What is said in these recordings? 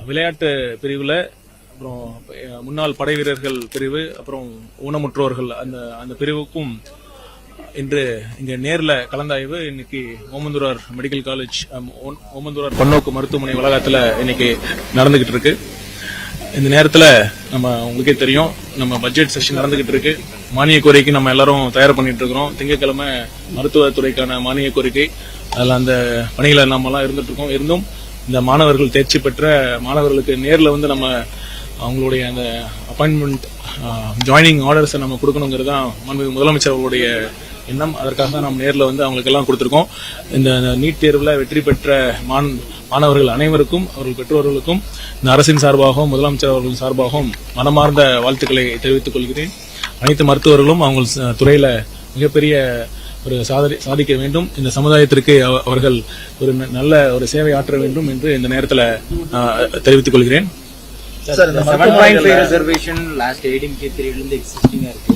விளையாட்டு பிரிவில், அப்புறம் முன்னாள் படை வீரர்கள் பிரிவு, அப்புறம் ஊனமுற்றோர்கள் அந்த பிரிவுக்கும் இன்று இங்க நேர்ல கலந்தாய்வு இன்னைக்கு ஓமந்தூரார் மெடிக்கல் காலேஜ், ஓமந்தூரார் பன்னோக்கு மருத்துவமனை வளாகத்தில் இன்னைக்கு நடந்துகிட்டு இருக்கு. இந்த நேரத்தில் நம்ம உங்களுக்கே தெரியும், நம்ம பட்ஜெட் செஷன் நடந்துகிட்டு இருக்கு. மானிய கோரிக்கை நம்ம எல்லாரும் தயார் பண்ணிட்டு இருக்கிறோம். திங்கட்கிழமை மருத்துவத்துறைக்கான மானிய கோரிக்கை, அதில் அந்த பணிகளை நம்ம எல்லாம் இருந்துட்டு இருக்கோம். இருந்தும் இந்த மாணவர்கள் தேர்ச்சி பெற்ற மாணவர்களுக்கு நேரில் வந்து நம்ம அவங்களுடைய அந்த அப்பாயின்மெண்ட் ஜாயினிங் ஆர்டர்ஸை நம்ம கொடுக்கணுங்கிறது தான் முதலமைச்சர் அவர்களுடைய எண்ணம். அதற்காக தான் நம்ம நேரில் வந்து அவங்களுக்கு எல்லாம் கொடுத்துருக்கோம். இந்த நீட் தேர்வில் வெற்றி பெற்ற மாணவர்கள் அனைவருக்கும், அவர்கள் பெற்றோர்களுக்கும் இந்த அரசின் சார்பாகவும் முதலமைச்சர் அவர்கள் சார்பாகவும் மனமார்ந்த வாழ்த்துக்களை தெரிவித்துக் கொள்கிறேன். அனைத்து மருத்துவர்களும் அவங்க துறையில மிகப்பெரிய ஒரு சாதிக்க வேண்டும். இந்த சமுதாயத்திற்கு அவர்கள் ஒரு நல்ல ஒரு சேவை ஆற்ற வேண்டும் என்று இந்த நேரத்தில் தெரிவித்துக் கொள்கிறேன். சார், இந்த 7.5 ரிசர்வேஷன் லாஸ்ட் ஏடிஎம்கே பீரியட்ல இருந்து எக்ஸிஸ்டிங்கா இருக்கு.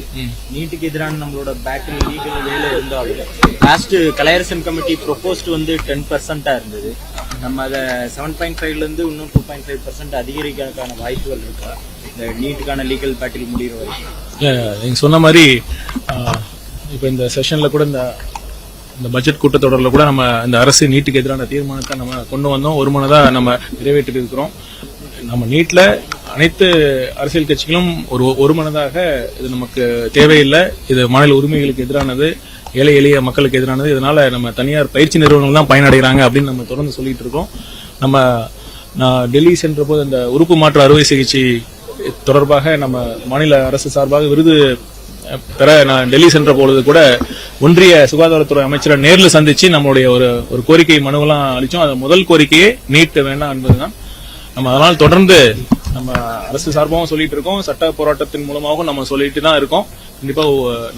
நீட்டுக்கு எதிரான நம்மளோட பேட்டரி லீகல் வேலை இருந்தாலும் லாஸ்ட் கலையரசன் கமிட்டி ப்ரொபோஸ்ட் வந்து 10% இருந்தது. நம்ம அதை 7.5ல இருந்து இன்னும் 2.5% அதிகரிக்கிறதுக்கான வாய்ப்புகள் இருக்கா இந்த நீட்டுக்கான லீகல் பேட்டரி முடிகிற வரைக்கும்? நீங்க சொன்ன மாதிரி இப்ப இந்த செஷன்ல கூட இந்த பட்ஜெட் கூட்டத்தொடரில் கூட நம்ம இந்த அரசு நீட்டுக்கு எதிரான தீர்மானத்தை நம்ம கொண்டு வந்தோம். ஒரு மனதா நம்ம நிறைவேற்றி இருக்கிறோம். நம்ம நீட்ல அனைத்து அரசியல் கட்சிகளும் ஒரு மனதாக இது நமக்கு தேவையில்லை, இது மாநில உரிமைகளுக்கு எதிரானது, ஏழை எளிய மக்களுக்கு எதிரானது, இதனால நம்ம தனியார் பயிற்சி நிறுவனங்கள் தான் பயனடைகிறாங்க அப்படின்னு நம்ம தொடர்ந்து சொல்லிட்டு இருக்கோம். நான் டெல்லி சென்ற போது அந்த உறுப்பு மாற்று அறுவை சிகிச்சை தொடர்பாக நம்ம மாநில அரசு சார்பாக விருது பெற நான் டெல்லி சென்ற பொழுது கூட ஒன்றிய சுகாதாரத்துறை அமைச்சரை நேரில் சந்திச்சு நம்மளுடைய ஒரு கோரிக்கை மனுவெல்லாம் அளிச்சோம். அது முதல் கோரிக்கையே நீட் வேண்டாம் என்பதுதான். நம்ம அதனால் தொடர்ந்து நம்ம அரசு சார்பாகவும் சொல்லிட்டு இருக்கோம், சட்ட போராட்டத்தின் மூலமாகவும் நம்ம சொல்லிட்டு தான் இருக்கோம். கண்டிப்பா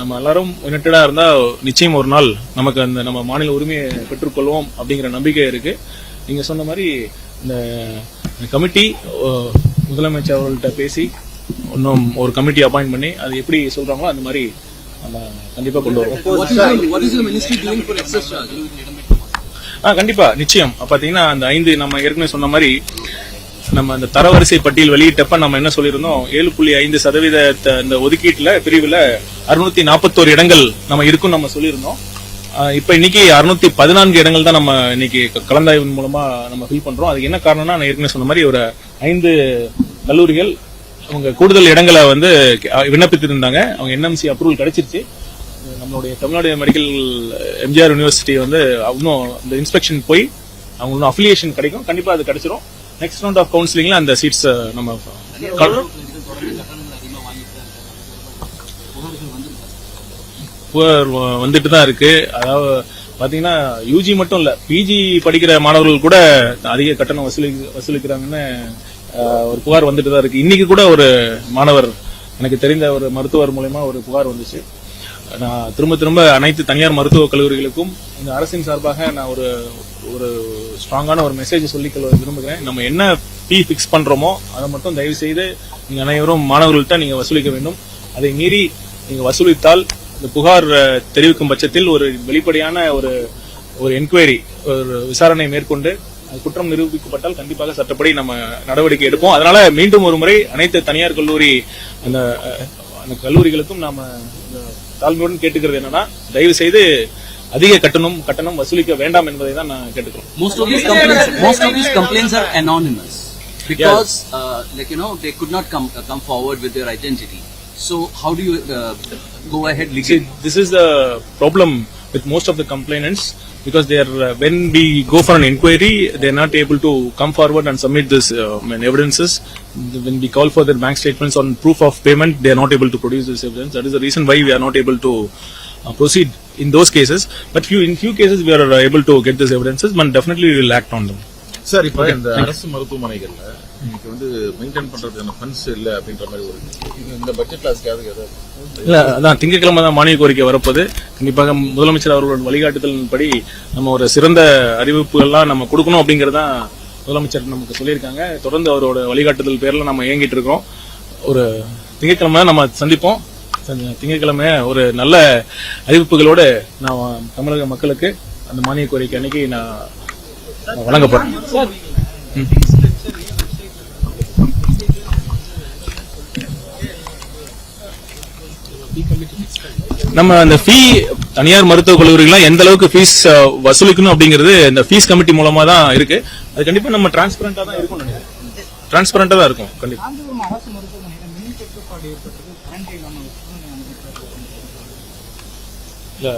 நம்ம எல்லாரும் யுனைடடா இருந்தா நிச்சயம் ஒரு நாள் நமக்கு அந்த நம்ம மாநில உரிமையை பெற்றுக்கொள்வோம் அப்படிங்கிற நம்பிக்கை இருக்கு. நீங்க சொன்ன மாதிரி இந்த கமிட்டி முதலமைச்சர் அவர்கள்ட்ட பேசி இன்னும் ஒரு கமிட்டி அப்பாயிண்ட் பண்ணி அது எப்படி சொல்றாங்களோ அந்த மாதிரி நம்ம கண்டிப்பா கொண்டு வருவோம். கண்டிப்பா நிச்சயம். பாத்தீங்கன்னா அந்த 5 நம்ம ஏற்கனவே சொன்ன மாதிரி நம்ம அந்த தரவரிசை பட்டியல் வெளியிட்டப்ப நம்ம என்ன சொல்லியிருந்தோம், 7.5% இந்த ஒதுக்கீட்டுல பிரிவுல 641 இடங்கள் நம்ம இருக்குன்னு நம்ம சொல்லியிருந்தோம். இப்ப இன்னைக்கு 614 இடங்கள் தான் நம்ம இன்னைக்கு கலந்தாய்வின் மூலமா நம்ம ஃபில் பண்றோம். அதுக்கு என்ன காரணம்னா, நான் ஏற்கனவே சொன்ன மாதிரி ஒரு 5 கல்லூரிகள் அவங்க கூடுதல் இடங்களை வந்து விண்ணப்பித்திருந்தாங்க. அவங்க என்எம்சி அப்ரூவல் கிடைச்சிருச்சு. நம்மளுடைய தமிழ்நாடு மெடிக்கல் எம்ஜிஆர் யூனிவர்சிட்டி வந்து இன்னும் இந்த இன்ஸ்பெக்ஷன் போய் அவங்க இன்னும் அஃபிலியேஷன் கிடைக்கும். கண்டிப்பா அது கிடைச்சிரும். நெக்ஸ்ட் ரவுண்ட் ஆஃப் கவுன்சிலிங்ல அந்த சீட்ஸ் நம்ம வந்துட்டு தான் இருக்கு. அதாவது பாத்தீங்கன்னா யூஜி மட்டும் இல்ல, பிஜி படிக்கிற மாணவர்கள் கூட அதிக கட்டணம் வசூலிக்கிறாங்கன்னு ஒரு புகார் வந்துட்டு தான் இருக்கு. இன்னைக்கு கூட ஒரு மாணவர், எனக்கு தெரிந்த ஒரு மருத்துவர் மூலமா ஒரு புகார் வந்துச்சு. நான் திரும்ப அனைத்து தனியார் மருத்துவக் கல்லூரிகளுக்கும் இந்த அரசின் சார்பாக நான் ஒரு ஸ்ட்ராங்கான ஒரு மெசேஜ் சொல்லிக்கொள்ள விரும்புகிறேன். நம்ம என்ன ஃபீ பிக்ஸ் பண்றோமோ அதை மட்டும் தயவு செய்து நீங்க அனைவரும் மாணவர்கள்ட்ட நீங்க வசூலிக்க வேண்டும். அதை மீறி நீங்க வசூலித்தால் இந்த புகார் தெரிவிக்கும் பட்சத்தில் ஒரு வெளிப்படையான ஒரு என்கொயரி, ஒரு விசாரணை மேற்கொண்டு குற்றம் நிரூபிக்கப்பட்டால் கண்டிப்பாக சட்டப்படி நம்ம நடவடிக்கை எடுப்போம். அதனால மீண்டும் ஒரு முறை அனைத்து தனியார் கல்லூரி அந்த கல்லூரிகளுக்கும் நாம தாழ்மையுடன் கேட்டுக்கிறது என்னன்னா, தயவு செய்து அதிக கட்டணம் வசூலிக்க வேண்டாம் என்பதை தான் நான் கேட்டுக்கிறோம். Most of these complaints are anonymous because they could not come forward with their identity. So how do you go ahead legally? See, this is the problem with most of the complainants, because they are when we go for an inquiry, they are not able to come forward and submit this evidences. When we call for their bank statements on proof of payment, they are not able to produce this evidence. That is the reason why we are not able to proceed in those cases. But in few cases we are able to get these evidences, but definitely we will act on them. Sir, இப்ப இந்த அரசு மருத்துவமனைகள்ல இன்னைக்கு வந்து maintain பண்றதுக்கான funds இல்ல அப்படின்ற மாதிரி இந்த பட்ஜெட்ல இல்ல, அதான் திங்கட்கிழமை தான் மானிய கோரிக்கை வரப்போது. கண்டிப்பாக முதலமைச்சர் அவர்களோட வழிகாட்டுதலின்படி நம்ம ஒரு சிறந்த அறிவிப்புகள்லாம் நம்ம கொடுக்கணும் அப்படிங்கறதான் முதலமைச்சர் நமக்கு சொல்லியிருக்காங்க. தொடர்ந்து அவரோட வழிகாட்டுதல் பேர்ல நம்ம இயங்கிட்டு இருக்கோம். ஒரு திங்கட்கிழமை நம்ம சந்திப்போம். திங்கட்கிழமை ஒரு நல்ல அறிவிப்புகளோடு நான் தமிழக மக்களுக்கு அந்த மானிய கோரிக்கை அன்னைக்கு நான் வழங்கப்படுறேன். நம்ம அந்த ஃபீ தனியார் மருத்துவக் கல்லூரிகள்லாம் எந்த அளவுக்கு ஃபீஸ் வசூலிக்கணும் அப்படிங்கிறது இந்த ஃபீஸ் கமிட்டி மூலமா தான் இருக்கு. அது கண்டிப்பா நம்ம டிரான்ஸ்பரண்டா தான் இருக்கும் நினைக்கிறேன். டிரான்ஸ்பரண்டா தான் இருக்கும் கண்டிப்பா. அரசு மருத்துவமனையில மின் தட்டுப்பாடு ஏற்பட்டது கரண்ட் இல்லாம இல்ல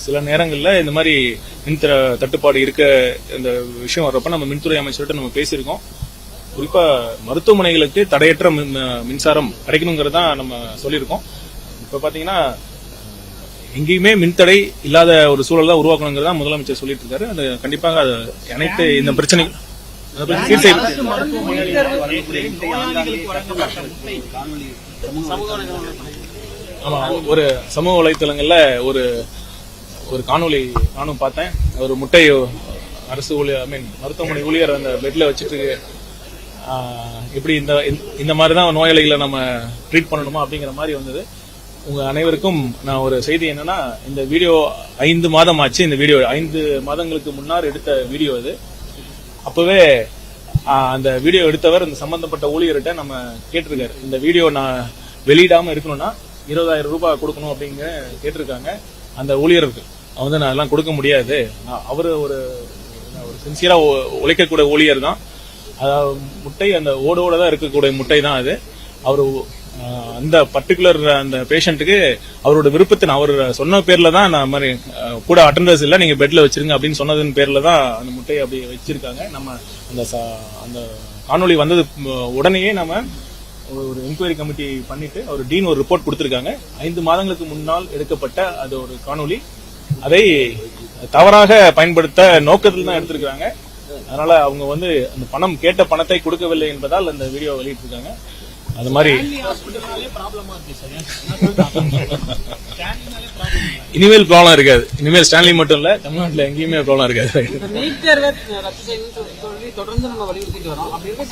சில நேரங்கள்ல இந்த மாதிரி மின் தட்டுப்பாடு இருக்க இந்த விஷயம் வர்றப்ப நம்ம மின்துறை அமைச்சர்கிட்ட நம்ம பேசியிருக்கோம். குறிப்பா மருத்துவமனைகளுக்கு தடையற்ற மின்சாரம் கிடைக்கணுங்கிறது தான் நம்ம சொல்லியிருக்கோம். இப்ப பாத்தீங்கன்னா எங்கேயுமே மின்தடை இல்லாத ஒரு சூழல் தான் உருவாக்கணுங்கிறதா முதலமைச்சர் சொல்லிட்டு இருக்காரு. அது கண்டிப்பாக அது அனைத்து இந்த பிரச்சனை ஆமா, ஒரு சமூக வலைத்தளங்கள்ல ஒரு காணொலி நானும் பார்த்தேன். ஒரு முட்டை அரசு ஊழியர் மருத்துவமனை ஊழியர் அந்த பெட்ல வச்சுட்டு இப்படி இந்த மாதிரிதான் நோயாளிகளை நம்ம ட்ரீட் பண்ணணுமா அப்படிங்கிற மாதிரி வந்தது. உங்க அனைவருக்கும் நான் ஒரு செய்தி என்னன்னா, இந்த வீடியோ 5 மாதம் ஆச்சு. இந்த வீடியோ 5 மாதங்களுக்கு முன்னால் எடுத்த வீடியோ இது. அப்பவே அந்த வீடியோ எடுத்தவர் இந்த சம்பந்தப்பட்ட ஊழியர்கிட்ட நம்ம கேட்டிருக்காரு, இந்த வீடியோ நான் வெளியிடாம இருக்கணும்னா 20,000 ரூபாய் கொடுக்கணும் அப்படிங்க கேட்டிருக்காங்க. அந்த ஊழியருக்கு நான் எல்லாம் கொடுக்க முடியாது, அவரு ஒரு சின்சியரா உழைக்கக்கூடிய ஊழியர் தான். முட்டை அந்த ஓடோட தான் இருக்கக்கூடிய முட்டை தான் அது. அவரு அந்த பர்டிகுலர் அந்த பேஷண்ட்டுக்கு அவரோட விருப்பத்தின் அவர் சொன்ன பேர்ல தான் நான் மாதிரி கூட அட்டெண்டர்ஸ் இல்ல, நீங்க பெட்ல வச்சிருங்க அப்படின்னு சொன்னதன் பேர்ல தான் அந்த முட்டையை அப்படி வச்சிருக்காங்க. நம்ம அந்த காணொலி வந்தது உடனேயே நம்ம ஒரு என்கொயரி கமிட்டி பண்ணிட்டு ஒரு டீன் ஒரு ரிப்போர்ட் கொடுத்திருக்காங்க. 5 மாதங்களுக்கு முன்னால் எடுக்கப்பட்ட அது ஒரு காணொலி. அதை தவறாக பயன்படுத்த நோக்கத்தில் தான் எடுத்திருக்காங்க. அதனால அவங்க அந்த பணம் கேட்ட பணத்தை கொடுக்கவில்லை என்பதால் அந்த வீடியோ வெளியிட்டிருக்காங்க. அது மாதிரி இனிமேல் ப்ராப்ளம் இருக்காது. இனிமேல் ஸ்டான்லி மட்டும் இல்ல, தமிழ்நாட்டில் எங்கேயுமே ப்ராப்ளம் இருக்காது. நீட் தேர்வை ரத்து செய்யணும்னு சொல்லி தொடர்ந்து நம்ம வலியுறுத்திட்டு வரோம். அப்படி இருக்க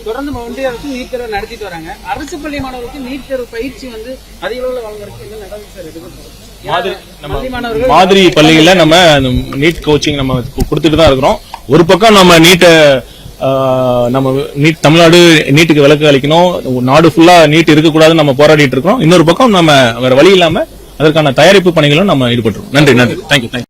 தொடர்ந்து ஒன்றிய அரசு நீட் தேர்வை நடத்திட்டு வராங்க. அரசு பள்ளி மாணவர்களுக்கு நீட் தேர்வு பயிற்சி அதிக அளவில் வழங்குறதுக்கு என்ன நடவடிக்கை எடுக்கணும்? மாதிரி பள்ளிகள்ல நம்ம நீட் கோச்சிங் நம்ம கொடுத்துட்டு தான் இருக்கிறோம். ஒரு பக்கம் நம்ம தமிழ்நாடு நீட்டுக்கு விலக்கு அளிக்கணும், நாடு ஃபுல்லா நீட் இருக்கக்கூடாதுன்னு நம்ம போராடிட்டு இருக்கோம். இன்னொரு பக்கம் நம்ம வேற வழி இல்லாம அதற்கான தயாரிப்பு பணிகளும் நம்ம ஈடுபட்டுருக்கோம். நன்றி. தேங்க்யூ.